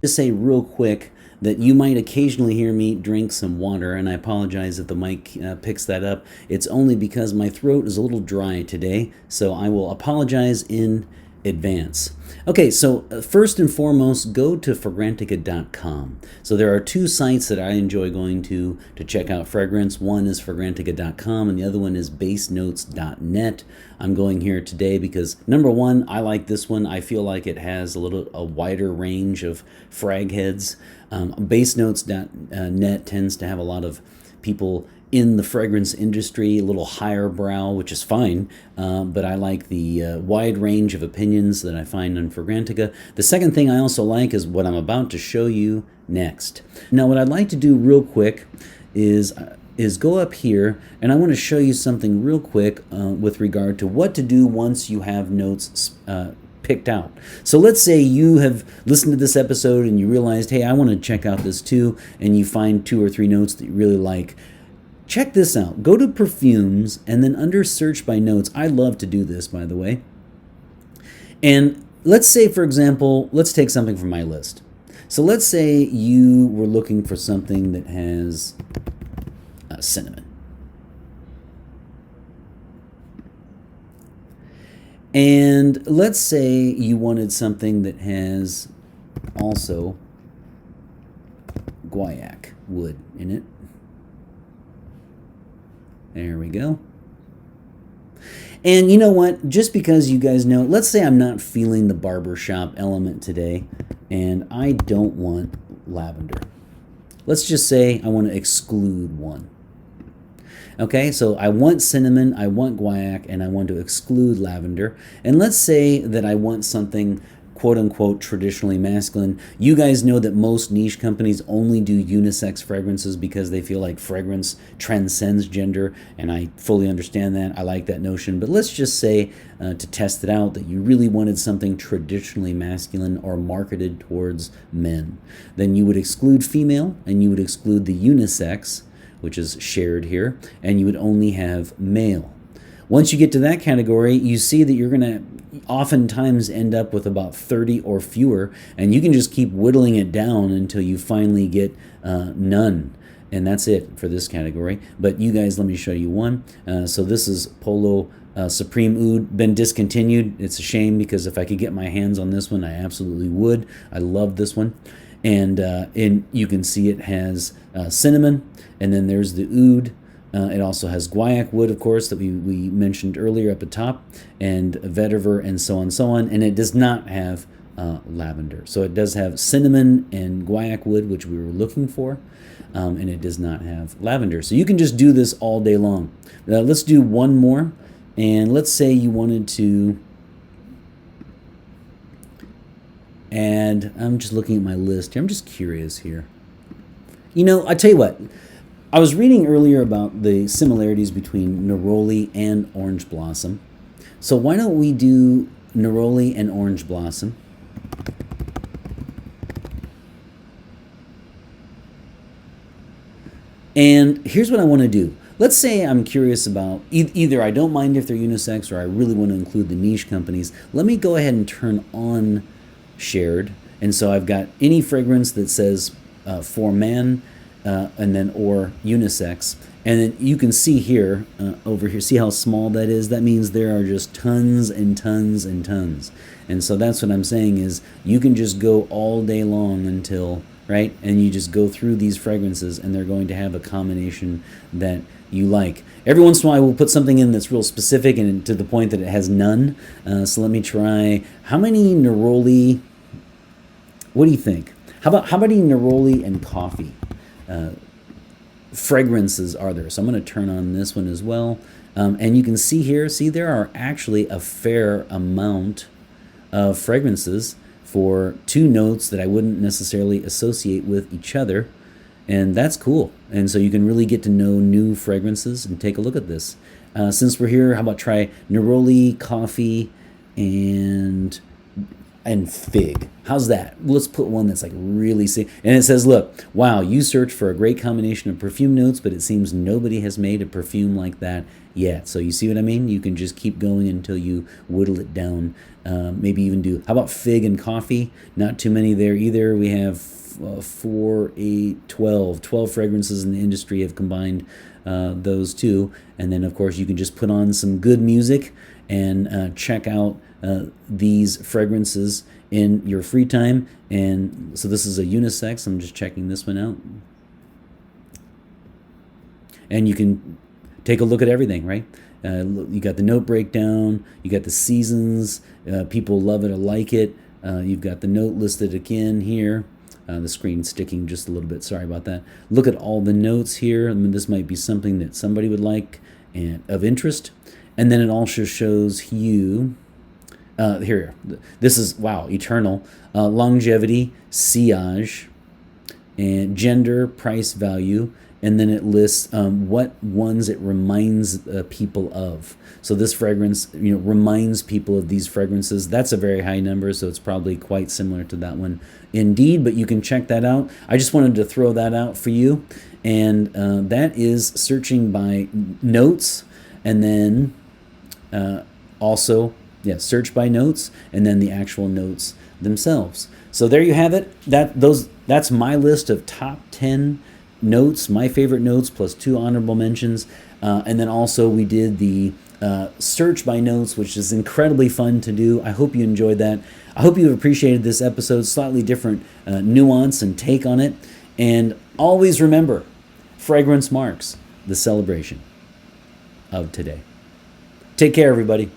Just say real quick that you might occasionally hear me drink some water, and I apologize if the mic picks that up. It's only because my throat is a little dry today, so I will apologize in advance. Okay, so first and foremost, go to Fragrantica.com. So there are two sites that I enjoy going to check out fragrance. One is Fragrantica.com and the other one is basenotes.net. I'm going here today because number one, I like this one. I feel like it has a wider range of frag heads. Basenotes.net tends to have a lot of people in the fragrance industry, a little higher brow, which is fine, but I like the wide range of opinions that I find on Fragrantica. The second thing I also like is what I'm about to show you next. Now, what I'd like to do real quick is go up here, and I want to show you something real quick with regard to what to do once you have notes picked out. So let's say you have listened to this episode and you realized, hey, I want to check out this too, and you find 2 or 3 notes that you really like. Check this out. Go to perfumes and then under search by notes. I love to do this, by the way. And let's say, for example, let's take something from my list. So let's say you were looking for something that has cinnamon. And let's say you wanted something that has also guaiac wood in it. There we go. And you know what? Just because you guys know, let's say I'm not feeling the barbershop element today, and I don't want lavender. Let's just say I want to exclude one. Okay, so I want cinnamon, I want guaiac, and I want to exclude lavender. And let's say that I want something quote-unquote traditionally masculine. You guys know that most niche companies only do unisex fragrances because they feel like fragrance transcends gender, and I fully understand that. I like that notion. But let's just say, to test it out, that you really wanted something traditionally masculine or marketed towards men. Then you would exclude female, and you would exclude the unisex, which is shared here, and you would only have male. Once you get to that category, you see that you're going to oftentimes end up with about 30 or fewer, and you can just keep whittling it down until you finally get none. And that's it for this category. But you guys, let me show you one. So this is Polo Supreme Oud, been discontinued. It's a shame because if I could get my hands on this one, I absolutely would. I love this one. And you can see it has cinnamon, and then there's the oud. It also has guaiac wood, of course, that we mentioned earlier up at top, and vetiver, and so on. And it does not have lavender. So it does have cinnamon and guaiac wood, which we were looking for, and it does not have lavender. So you can just do this all day long. Let's do one more, and let's say you wanted to add, I'm just looking at my list here. I'm just curious here. You know, I tell you what. I was reading earlier about the similarities between neroli and orange blossom. So why don't we do neroli and orange blossom? And here's what I want to do. Let's say I'm curious about either I don't mind if they're unisex or I really want to include the niche companies. Let me go ahead and turn on shared. And so I've got any fragrance that says for man, and then or unisex, and then you can see here over here, see how small that is? That means there are just tons and tons and tons. And so that's what I'm saying is you can just go all day long until, right, and you just go through these fragrances and they're going to have a combination that you like. Every once in a while we'll put something in that's real specific and to the point that it has none. So let me try, how many neroli, what do you think? How about neroli and coffee? Fragrances are there. So I'm going to turn on this one as well. And you can see here, there are actually a fair amount of fragrances for 2 notes that I wouldn't necessarily associate with each other. And that's cool. And so you can really get to know new fragrances and take a look at this. Since we're here, how about try neroli, coffee, and and fig. How's that? Let's put one that's like really sick. And it says, look, wow, you search for a great combination of perfume notes, but it seems nobody has made a perfume like that yet. So you see what I mean? You can just keep going until you whittle it down. Maybe even do, how about fig and coffee? Not too many there either. We have 4, 8, 12. 12 fragrances in the industry have combined those two. And then, of course, you can just put on some good music and check out these fragrances in your free time. And so this is a unisex. I'm just checking this one out. And you can take a look at everything, right? You got the note breakdown. You got the seasons. People love it or like it. You've got the note listed again here. The screen's sticking just a little bit. Sorry about that. Look at all the notes here. I mean, this might be something that somebody would like and of interest. And then it also shows you, here, this is, wow, eternal, longevity, sillage, and gender, price, value, and then it lists what ones it reminds people of. So this fragrance, reminds people of these fragrances. That's a very high number, so it's probably quite similar to that one indeed, but you can check that out. I just wanted to throw that out for you, and that is searching by notes, and then also, search by notes, and then the actual notes themselves. So there you have it. That's my list of top 10 notes, my favorite notes, plus 2 honorable mentions. And then also we did the search by notes, which is incredibly fun to do. I hope you enjoyed that. I hope you appreciated this episode, slightly different nuance and take on it. And always remember, fragrance marks the celebration of today. Take care, everybody.